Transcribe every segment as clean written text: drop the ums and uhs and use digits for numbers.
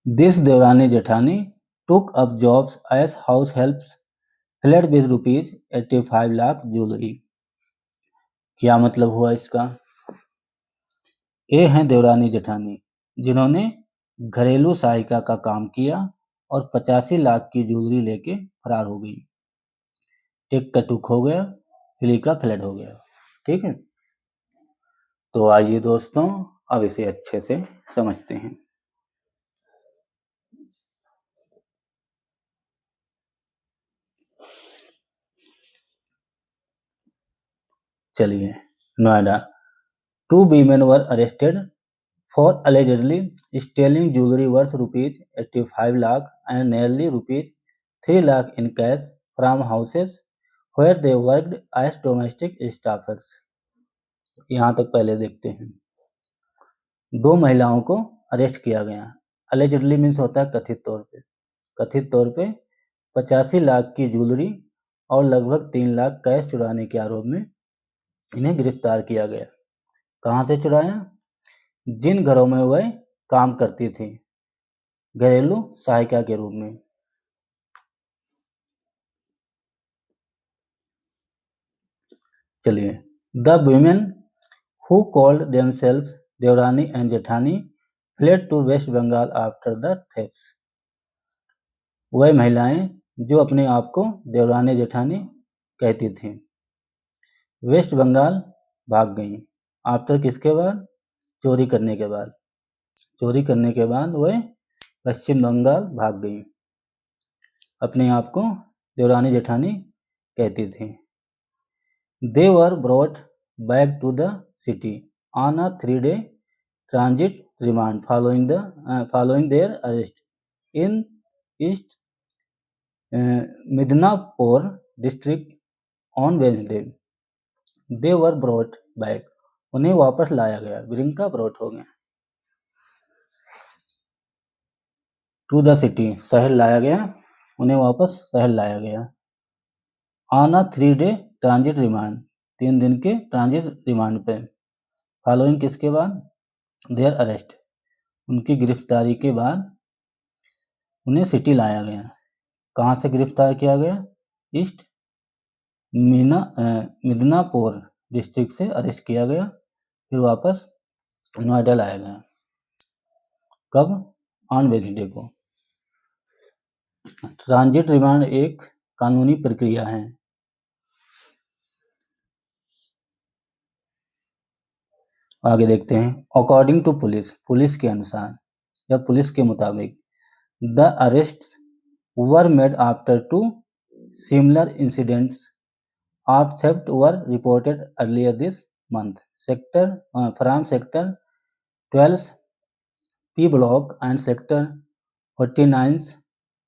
This Devrani Jethani took up jobs as house helps, fled with rupees 85 lakh jewellery. क्या मतलब हुआ इसका? ये हैं देवरानी जेठानी जिन्होंने घरेलू सहायिका का काम किया और 85 लाख की ज्वेलरी लेके फरार हो गई। टिक का टुक हो गया, फ्ली का फ्लड हो गया। ठीक है, तो आइए दोस्तों अब इसे अच्छे से समझते हैं। चलिए, Noida, 2 women were arrested for allegedly stealing jewelry worth rupees 85 lakh and nearly rupees 3 lakh in cash from houses where they worked as domestic staffers। यहाँ तक पहले देखते हैं। 2 महिलाओं को अरेस्ट किया गया। allegedly मीन्स होता है कथित तौर पे। कथित तौर पे 85 लाख की ज्वेलरी और लगभग 3 लाख कैश चुराने के आरोप में इन्हें गिरफ्तार किया गया। कहाँ से चुराया? जिन घरों में वह काम करती थी घरेलू सहायिका के रूप में। चलिए, the women who called themselves devrani and jethani fled to West Bengal after the thefts. वह महिलाएं जो अपने आप को देवरानी जेठानी कहती थीं वेस्ट बंगाल भाग गईं। आफ्टर किसके बाद? चोरी करने के बाद। चोरी करने के बाद वह पश्चिम बंगाल भाग गईं। अपने आप को देवरानी जेठानी कहती थी। They were brought back to the city on a 3-day transit remand following their arrest in East Midnapore district on Wednesday। They were brought back, उन्हें वापस लाया गया। bring का brought हो गया। to the city, शहर लाया गया, उन्हें वापस शहर लाया गया। on a 3-day transit remand, 3 दिन के ट्रांजिट रिमांड पे। फॉलोइंग किसके बाद? देयर अरेस्ट, उनकी गिरफ्तारी के बाद उन्हें सिटी लाया गया। कहाँ से गिरफ्तार किया गया? ईस्ट मिदनापुर डिस्ट्रिक्ट से अरेस्ट किया गया, फिर वापस नोएडा लाया गया। कब? ऑन वेडनेसडे को। ट्रांजिट रिमांड एक कानूनी प्रक्रिया है। आगे देखते हैं। अकॉर्डिंग टू पुलिस, पुलिस के अनुसार या पुलिस के मुताबिक, the arrest were made after 2 similar incidents of theft were reported earlier this month from sector 12 P block and sector 49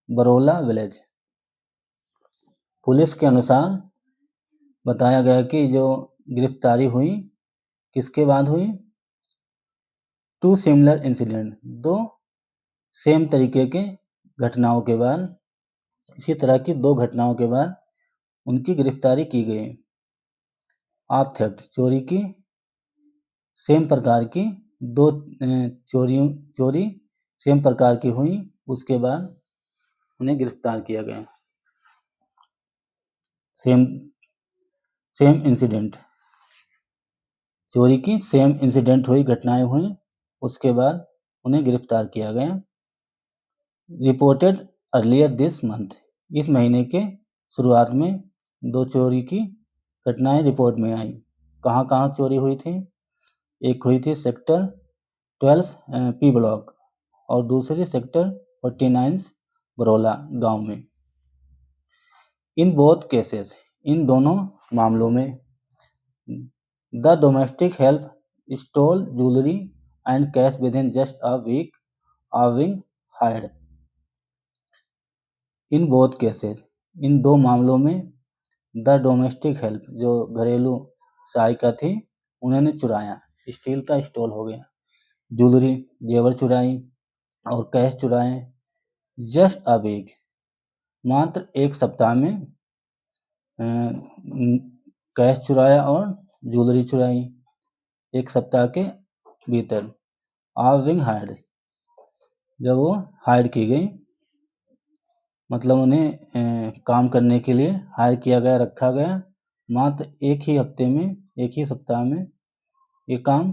Barola village. Police के अनुसार बताया गया कि जो गिरफ्तारी हुई किसके बाद हुई? 2 सिमिलर इंसिडेंट, 2 सेम तरीके के घटनाओं के बाद, इसी तरह की 2 घटनाओं के बाद उनकी गिरफ्तारी की गई। ऑफ थेफ्ट, चोरी की, सेम प्रकार की 2 चोरी सेम प्रकार की हुई, उसके बाद उन्हें गिरफ्तार किया गया। सेम इंसिडेंट, चोरी की सेम इंसिडेंट हुई, घटनाएं हुई, उसके बाद उन्हें गिरफ्तार किया गया। रिपोर्टेड अर्लियर दिस मंथ, इस महीने के शुरुआत में 2 चोरी की घटनाएं रिपोर्ट में आई। कहाँ कहाँ चोरी हुई थी? एक हुई थी सेक्टर 12 पी ब्लॉक और दूसरी सेक्टर 49 बरोला गांव में। इन बोथ केसेस, इन दोनों मामलों में the domestic help stole jewellery and cash within just a week of being hired. In both cases, इन 2 मामलों में द डोमेस्टिक हेल्प, जो घरेलू सहायिका थी, उन्होंने चुराया। स्टील का स्टोल हो गया, ज्वेलरी जेवर चुराई और कैश चुराए। जस्ट अ वीक, मात्र 1 सप्ताह में कैश चुराया और ज्वेलरी चुराई, 1 सप्ताह के भीतर। ऑफ बीइंग हायर्ड, जब वो हायर की गई, मतलब उन्हें काम करने के लिए हायर किया गया, रखा गया, मात्र एक ही हफ्ते में, एक ही सप्ताह में ये काम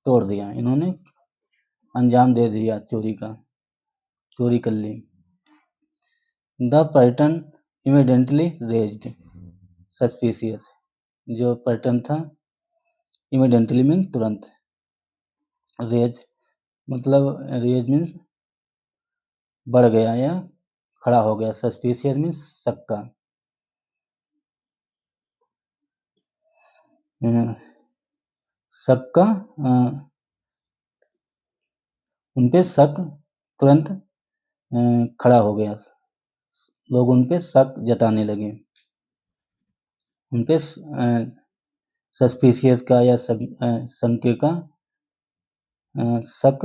तोड़ दिया, इन्होंने अंजाम दे दिया चोरी का, चोरी कर ली। The pattern immediately raised suspicious, जो पैटर्न था इमीडिएटली मीन तुरंत, रेज मतलब रेज मीन्स बढ़ गया या खड़ा हो गया, सस्पिशियस मीन्स शक का, शक का, उन पे शक तुरंत खड़ा हो गया, लोग उन पे शक जताने लगे, उन पे सस्पिशियस का या शंके का शक,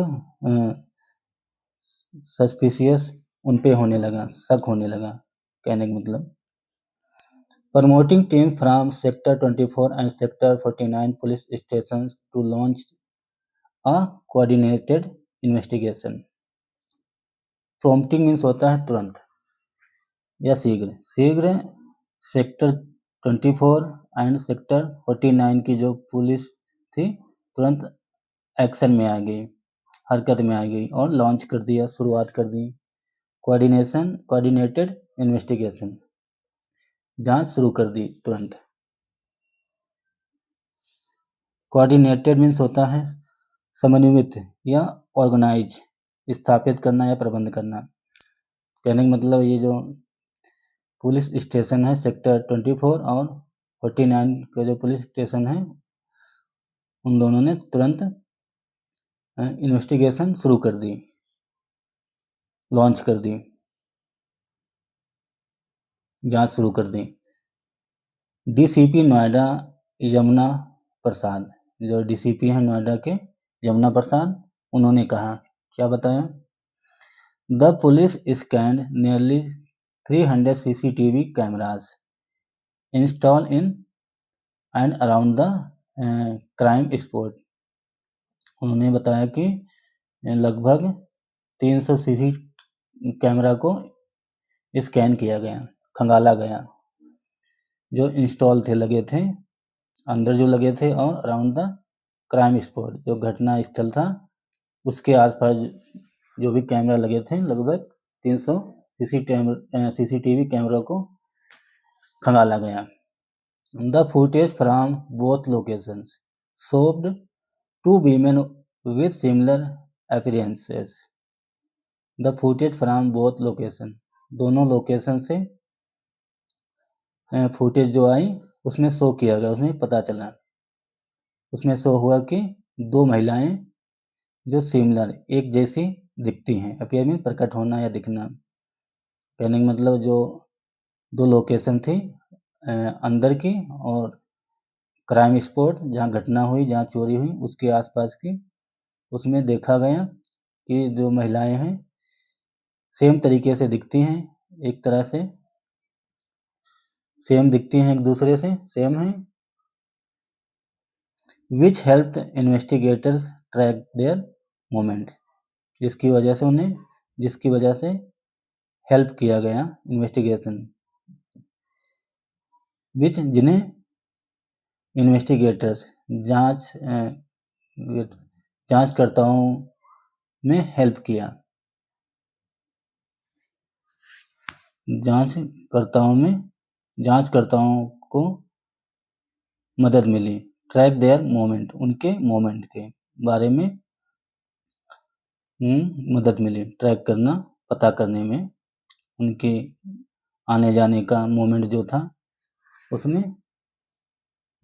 सस्पिशियस उन पे होने लगा, शक होने लगा, कहने का मतलब। Promoting team from Sector 24 and Sector 49 police stations to launch a coordinated investigation. Prompting means होता है तुरंत या शीघ्र, शीघ्र सेक्टर 24 एंड सेक्टर 49 की जो पुलिस थी तुरंत एक्शन में आ गई, हरकत में आ गई और लॉन्च कर दिया, शुरुआत कर दी कोऑर्डिनेटेड इन्वेस्टिगेशन, जांच शुरू कर दी तुरंत। कोऑर्डिनेटेड मीन्स होता है समन्वित या ऑर्गेनाइज, स्थापित करना या प्रबंध करना, कहने का मतलब ये जो पुलिस स्टेशन है सेक्टर 24 और 49 के जो पुलिस स्टेशन है उन दोनों ने तुरंत इन्वेस्टिगेशन शुरू कर दी, लॉन्च कर दी, जांच शुरू कर दी। डीसीपी नोएडा यमुना प्रसाद, जो डीसीपी हैं नोएडा के यमुना प्रसाद, उन्होंने कहा, क्या बताया? The police scanned nearly 300 CCTV cameras installed in and around the crime spot. उन्होंने बताया कि लगभग 300 सीसी कैमरा को स्कैन किया गया, खंगाला गया, जो इंस्टॉल थे, लगे थे, अंदर जो लगे थे, और अराउंड द क्राइम स्पॉट, जो घटना स्थल था उसके आसपास जो भी कैमरा लगे थे, लगभग 300 CCTV कैमरा को खंगाला गया। The footage from both locations showed 2 women with similar appearances. The footage from both location, दोनों लोकेशन से फुटेज जो आई उसमें शो किया गया, उसमें पता चला, उसमें शो हुआ कि दो महिलाएं जो सिमिलर, एक जैसी दिखती हैं, अपीयर मीन प्रकट होना या दिखना, कहने का मतलब जो दो लोकेशन थी अंदर की और क्राइम स्पॉट जहाँ घटना हुई, जहाँ चोरी हुई, उसके आसपास की, उसमें देखा गया कि जो महिलाएं हैं सेम तरीके से दिखती हैं, एक तरह से सेम दिखती हैं, एक दूसरे से सेम हैं, which helped investigators track their movement, जिसकी वजह से हेल्प किया गया इन्वेस्टिगेशन, विच जिन्हें इन्वेस्टिगेटर्स जांचकर्ताओं में हेल्प किया, जांचकर्ताओं को मदद मिली, ट्रैक देयर मोमेंट, उनके मोमेंट के बारे में मदद मिली, ट्रैक करना, पता करने में, उनके आने जाने का मोमेंट जो था उसमें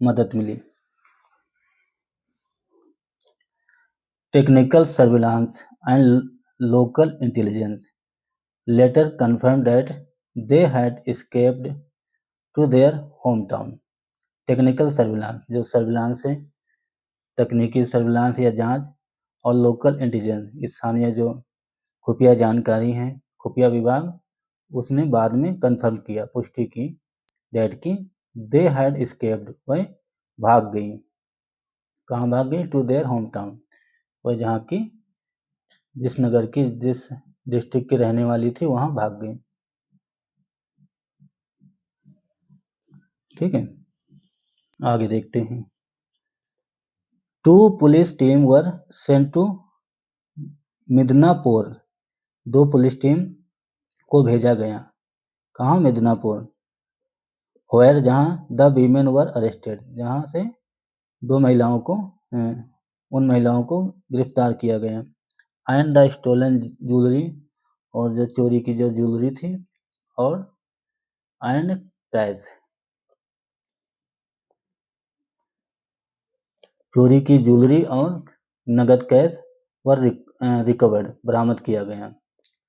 मदद मिली। Technical surveillance and local intelligence later confirmed that they had escaped to their hometown. Technical surveillance, जो सर्विलांस है, तकनीकी सर्विलांस या जांच, और लोकल इंटेलिजेंस, स्थानीय जो खुफिया जानकारी है, खुफिया विभाग, उसने बाद में कंफर्म किया, पुष्टि की, डेट की दे हैड एस्केप्ड, वह भाग गई, कहाँ भाग गई? टू देयर होम टाउन, वह जहाँ की जिस डिस्ट्रिक्ट की रहने वाली थी वहां भाग गई। ठीक है, आगे देखते हैं। 2 police team were sent to Midnapore. 2 police team को भेजा गया। कहाँ? मिदनापुर। वेयर, जहाँ द वीमेन वर अरेस्टेड, जहाँ से 2 महिलाओं को उन महिलाओं को गिरफ्तार किया गया। एंड द स्टोलन ज्वेलरी, और जो चोरी की जो ज्वेलरी थी, और एंड कैश, चोरी की ज्वेलरी और नगद कैश वर रिकवर्ड, बरामद किया गया।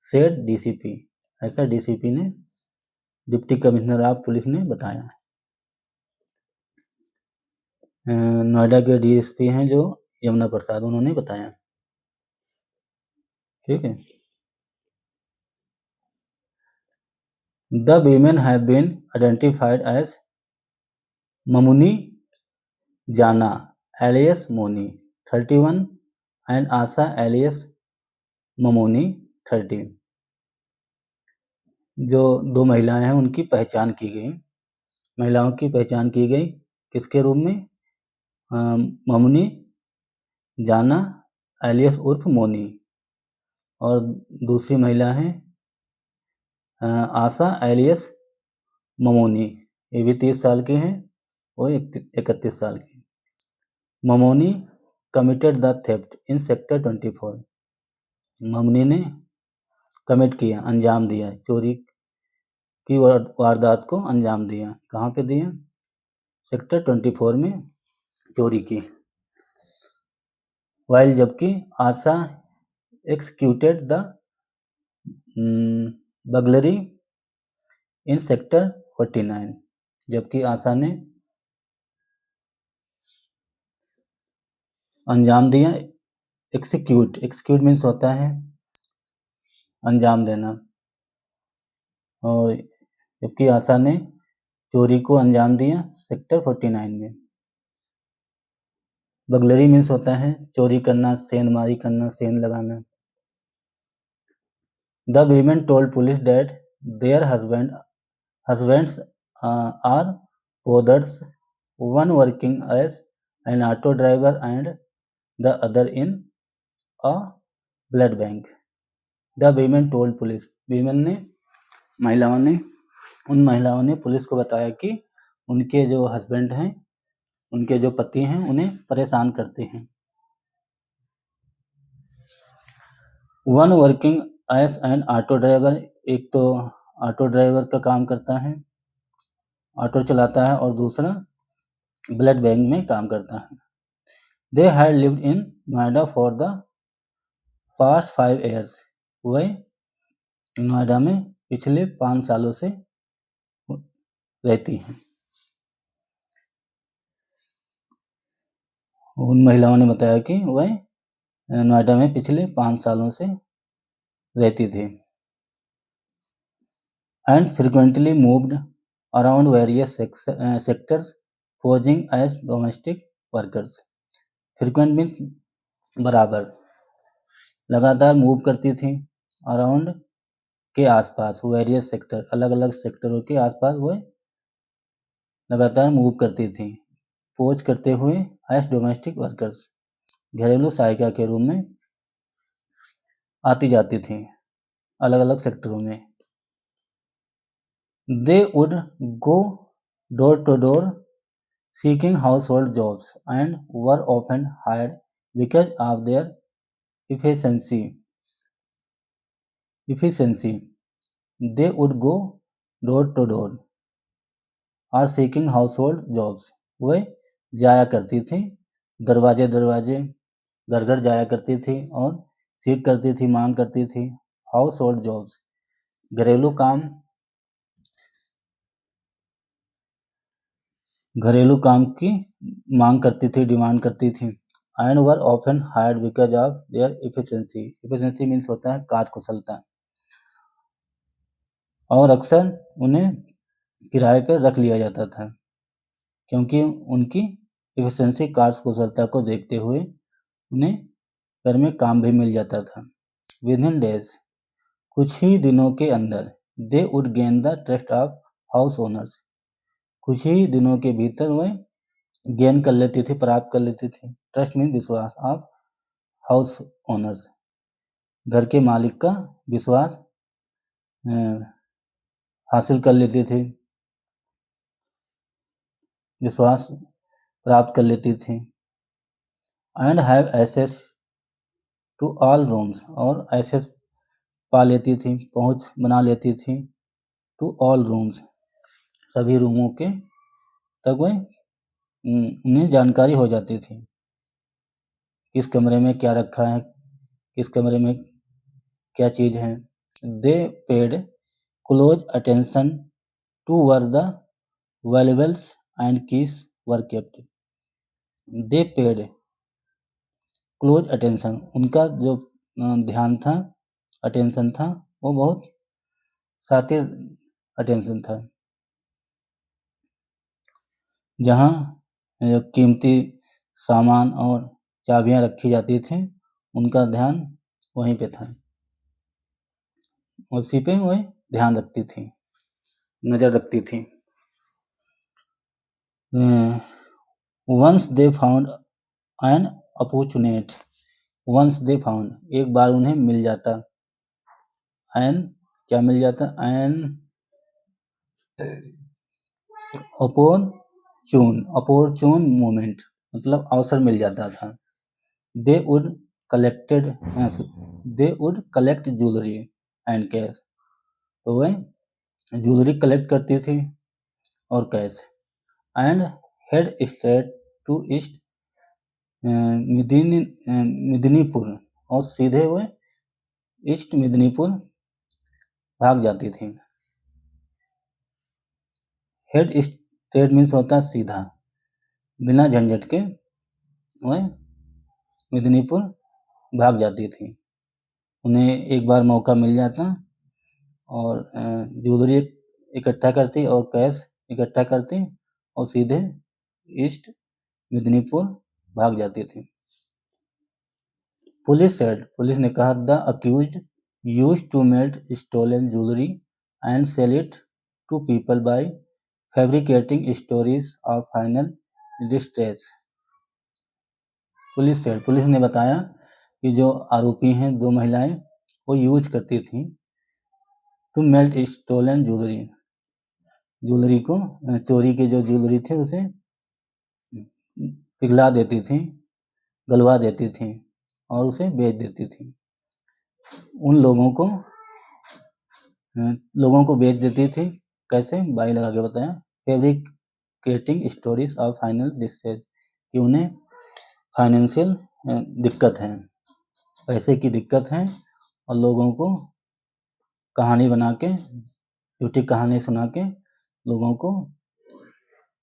सेड डीसीपी, ऐसा डीसीपी ने, डिप्टी कमिश्नर ऑफ पुलिस ने बताया। नोएडा के डीएसपी हैं जो यमुना प्रसाद, उन्होंने बताया। ठीक है। The women have been identified as Mamuni Jana alias Moni 31 and Asha alias Mamoni 30। जो 2 महिलाएं हैं उनकी पहचान की गई। महिलाओं की पहचान की गई किसके रूप में? ममुनी जाना एलियस उर्फ मोनी, और दूसरी महिला है आशा एलियस ममोनी, ये भी 30 साल के हैं और 31 साल की। Mamoni committed the theft in sector 24। Mamoni ने कमिट किया, अंजाम दिया, चोरी की वारदात को अंजाम दिया। कहाँ पे दिया? सेक्टर 24 में चोरी की। वाइल, जबकि आशा एक्सिक्यूटेड द बगलरी इन सेक्टर 49, जबकि आशा ने अंजाम दिया। एक्सिक्यूट मीन्स होता है अंजाम देना, और जबकि आशा ने चोरी को अंजाम दिया सेक्टर 49 में। बगलरी मीन्स होता है चोरी करना, सेंधमारी करना, सेंध लगाना। The women told police that their husbands are brothers, one working as an auto driver and the other in a blood bank. The women told police. women ने, उन महिलाओं ने पुलिस को बताया कि उनके जो हस्बैंड हैं, उनके जो पति हैं, उन्हें परेशान करते हैं। One working as an auto driver, एक तो ऑटो ड्राइवर का काम करता है, ऑटो चलाता है, और दूसरा ब्लड बैंक में काम करता है। They had lived in Noida for the past 5 years। वह नोएडा में पिछले 5 सालों से रहती हैं। उन महिलाओं ने बताया कि वह नोएडा में पिछले 5 सालों से रहती थी। And frequently moved around various sectors posing as domestic workers. Frequent means बराबर, लगातार मूव करती थी अराउंड के आसपास, वेरियस सेक्टर, अलग अलग सेक्टरों के आसपास वह लगातार मूव करती थी। पोज करते हुए एज डोमेस्टिक वर्कर्स, घरेलू सहायिका के रूप में आती जाती थी अलग अलग सेक्टरों में। They would go door to door seeking household jobs and were often hired because of their efficiency. They would go door to door or seeking household jobs. वे जाया करती थी दरवाजे दरवाजे, घर घर जाया करती थी और सीख करती थी, मांग करती थी हाउस होल्ड जॉब्स, घरेलू काम की मांग करती थी, डिमांड करती थी। And were often hired because of their efficiency. Efficiency means होता है कार्यकुशलता, और अक्सर उन्हें किराए पर रख लिया जाता था क्योंकि उनकी एफिशिएंसी, कार्यकुशलता को देखते हुए उन्हें घर में काम भी मिल जाता था। Within days, कुछ ही दिनों के अंदर, they would gain the trust of house owners. कुछ ही दिनों के भीतर वह गेन कर लेती थी, प्राप्त कर लेती थी. ट्रस्ट मीन विश्वास ऑफ हाउस ओनर्स, घर के मालिक का विश्वास हासिल कर लेती थी, विश्वास प्राप्त कर लेती थी. And have access to all rooms, और एक्सेस पा लेती थी, पहुंच बना लेती थी. टू ऑल रूम्स, सभी रूमों के तक वह उन्हें जानकारी हो जाती थी, किस कमरे में क्या रखा है, किस कमरे में क्या चीज़ है. They paid close attention to where the valuables and keys were kept. They paid close attention, उनका जो ध्यान था, अटेंशन था, वो बहुत सातिर अटेंशन था. जहाँ कीमती सामान और चाबियाँ रखी जाती थी, उनका ध्यान वहीं पे था, उसी पे वह ध्यान रखती थी, नज़र रखती थी. Once they found an opportunity, once they found, एक बार उन्हें मिल जाता. एन क्या मिल जाता? एन अपॉर्चून मोमेंट, मतलब अवसर मिल जाता था. They would collect jewellery and cash, तो वह ज्वेलरी कलेक्ट करती थी और cash. And head straight to east Midnapore, और सीधे वह ईस्ट मिदनीपुर भाग जाती थी. हेड स्ट्रेट मीन्स होता सीधा, बिना झंझट के वह मिदनीपुर भाग जाती थी. उन्हें एक बार मौका मिल जाता और ज्वेलरी इकट्ठा करती और कैश इकट्ठा करती और सीधे ईस्ट मिदनीपुर भाग जाती थी. पुलिस ने कहा, the accused used to melt stolen jewellery and sell it to people by fabricating stories of final distress. Police ने बताया कि जो आरोपी हैं, दो महिलाएं, वो यूज करती थी टू मेल्ट स्टोलन ज्वेलरी को, चोरी के जो ज्वेलरी थे उसे पिघला देती थी, गलवा देती थी और उसे बेच देती थी. उन लोगों को बेच देती थी. कैसे? बाई लगा के बताया. Fabricating stories of final distress, कि उन्हें फाइनेंशियल दिक्कत है, पैसे की दिक्कत है, और लोगों को कहानी बना के, झूठी कहानी सुना के लोगों को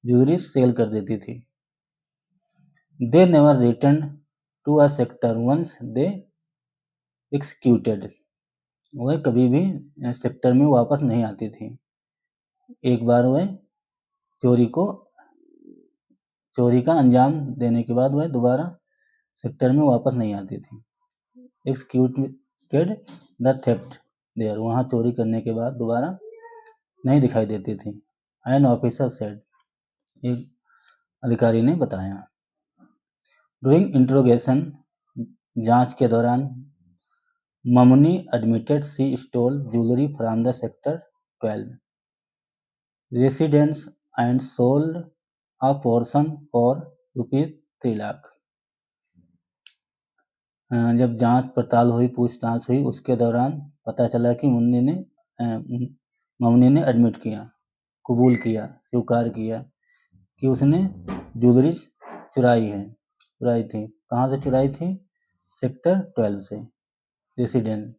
ज्वेलरी सेल कर देती थी. They never return to a sector once they executed, वह कभी भी सेक्टर में वापस नहीं आती थी. एक बार वह चोरी का अंजाम देने के बाद वह दोबारा सेक्टर में वापस नहीं आती थी. एक्सिक्यूटेड द थेफ्ट देयर, वहाँ चोरी करने के बाद दोबारा नहीं दिखाई देती थी. एन ऑफिसर सेड, एक अधिकारी ने बताया. ड्यूरिंग इंट्रोगेशन, जांच के दौरान, Mamuni admitted she stole jewellery from the sector 12 residents and sold a portion for ₹3 lakh. जब जांच पड़ताल हुई, पूछताछ हुई, उसके दौरान पता चला कि ममुनी ने एडमिट किया, कबूल किया, स्वीकार किया कि उसने ज्वेलरी चुराई थी. कहाँ से चुराई थी? सेक्टर 12 से, resident.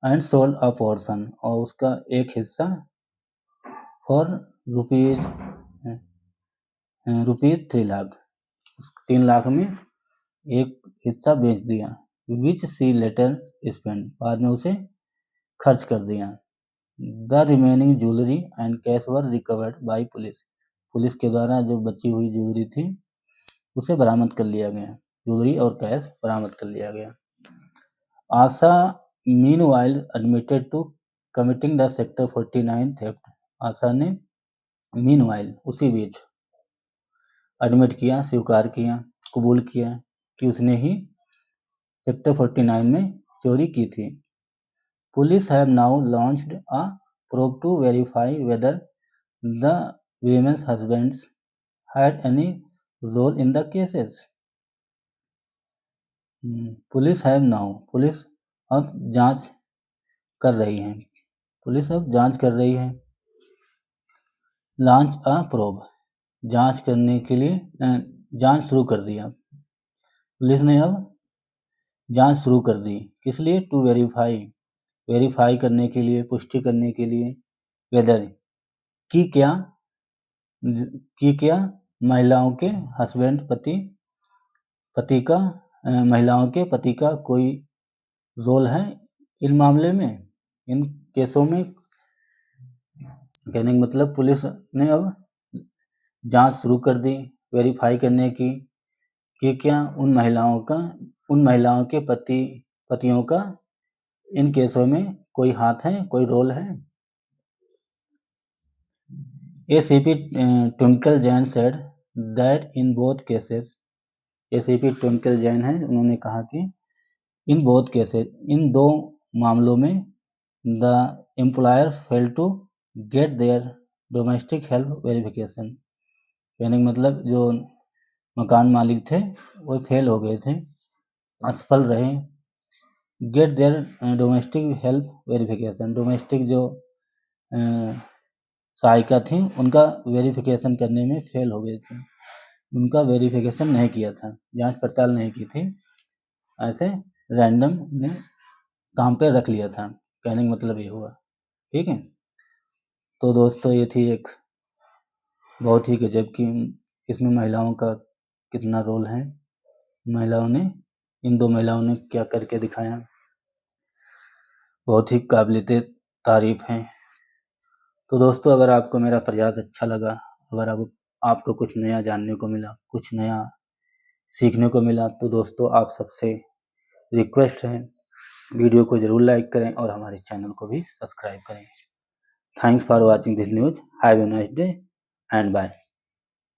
And sold a portion, और उसका एक हिस्सा फॉर ₹3 लाख, 3 लाख में एक हिस्सा बेच दिया. विच सी लेटर स्पेंड, बाद में उसे खर्च कर दिया. The remaining jewellery and cash were recovered by police के द्वारा जो बची हुई ज्वेलरी थी उसे बरामद कर लिया गया. ज्वेलरी और कैश बरामद कर लिया गया. आशा meanwhile admitted to committing the Sector 49 theft. आशा ने meanwhile उसी बीच एडमिट किया, स्वीकार किया, कबूल किया कि उसने ही सेक्टर 49 में चोरी की थी। Police have now launched a probe to verify whether the women's husbands had any role in the cases. Police अब जांच कर रही है। लॉन्च अ प्रोब, जांच करने के लिए जांच शुरू कर दिया। पुलिस ने अब जांच शुरू कर दी। किस लिए? टू वेरीफाई करने के लिए, पुष्टि करने के लिए, वेदर कि क्या महिलाओं के हस्बैंड महिलाओं के पति का कोई रोल है इन मामले में, इन केसों में। कहने का मतलब पुलिस ने अब जांच शुरू कर दी वेरीफाई करने की कि क्या उन महिलाओं के पतियों का इन केसों में कोई हाथ है, कोई रोल है। ACP twinkle Jain said that in both cases, ACP twinkle Jain है, उन्होंने कहा कि इन बोथ केसेस, इन दो मामलों में the employer fail to get their domestic help verification. कहने का मतलब जो मकान मालिक थे वो फेल हो गए थे, असफल रहे get their domestic help verification. Domestic जो सहायिका थी उनका वेरिफिकेशन करने में फेल हो गए थे, उनका वेरिफिकेशन नहीं किया था, जांच पड़ताल नहीं की थी, ऐसे रैंडम ने काम पे रख लिया था। कहने का मतलब ये हुआ। ठीक है, तो दोस्तों ये थी एक बहुत ही गजब की, इसमें महिलाओं का कितना रोल है, इन दो महिलाओं ने क्या करके दिखाया, बहुत ही काबिलियत तारीफ है। तो दोस्तों अगर आपको मेरा प्रयास अच्छा लगा, अगर आपको कुछ नया जानने को मिला, कुछ नया सीखने को मिला, तो दोस्तों आप सबसे रिक्वेस्ट है वीडियो को ज़रूर लाइक करें और हमारे चैनल को भी सब्सक्राइब करें। Thanks for watching this news. Have a nice day and bye.